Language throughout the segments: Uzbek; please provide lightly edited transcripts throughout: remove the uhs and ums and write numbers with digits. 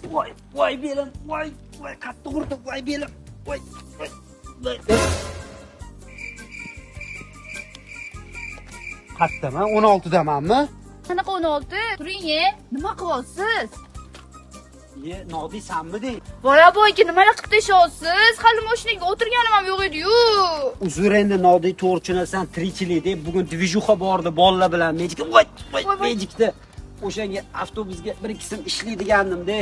Voy belim, voy qattiq urdi, voy belim. Voy. Qattami? 16 damanmi? Qanaqa 16? Turing-ye. Nima qilyapsiz? Nodiy sanmidi? Voy boyki nimalar qilib tashyapsiz? Hali mashinaga o'tirganim ham yo'q edi-yu. Uzr endi Nodiy to'g'ri tirikchilik deb bugun dvijuxa bordi bolalar bilan mejikda. Voy, mejikda. O'shanga avtobusga 1-2 so'm ishlaydigandim-da.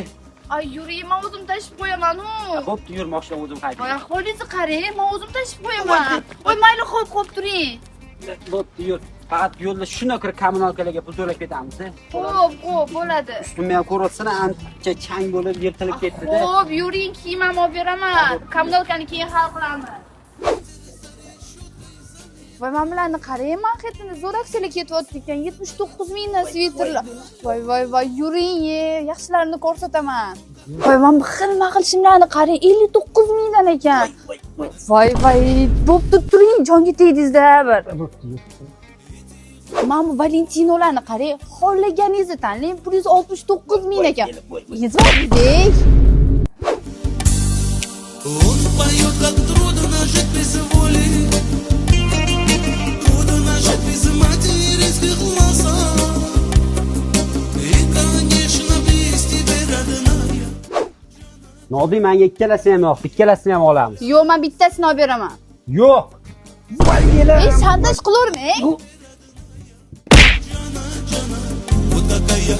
Ay yuring, men o'zim tashib qo'yaman-ku. Bo'pti, yur mashina o'zim qaytib. Voy ahvolingizni qarang, men o'zim tashib qo'yaman. Voy mayli xo'p turing. Bo'pti, yur. Faqat yo'lda shuna kir kommunalkalarga pul to'lab ketamiz-da. Xo'p, bo'ladi. Ustimni ham ko'rasizlar, ancha chang bo'lib yirtilib ketdi-da. Xo'p, yuring, kiyim ham olib beraman. Kommunalkani keyin hal qilamiz. Voy men bularni qarang, Manhattanda zo'rakchilik ketyapti ekan. 79 mingdan sviterlar. Voy, yuring-ye, yaxshilarini ko'rsataman. Voy men xilma shimlarni qarang, 59 mingdan ekan. Voy, bo'pti turing, jonga tegdingiz-da bir. Mana bu Valentinolarni qarang, xohlaganingizni tanlang, 169 ming ekan. Yezmadek. Он поет, как трудно жить без воли, трудно жить без материнских глаза. И, конечно, без тебя, родная. Nodiy menga ikkalasini ham yo'q, ikkalasini ham olamiz. Yo'q, men bittasini olib beraman. Yo'q. Voy belim. Shantaj qilavermang. Вот такая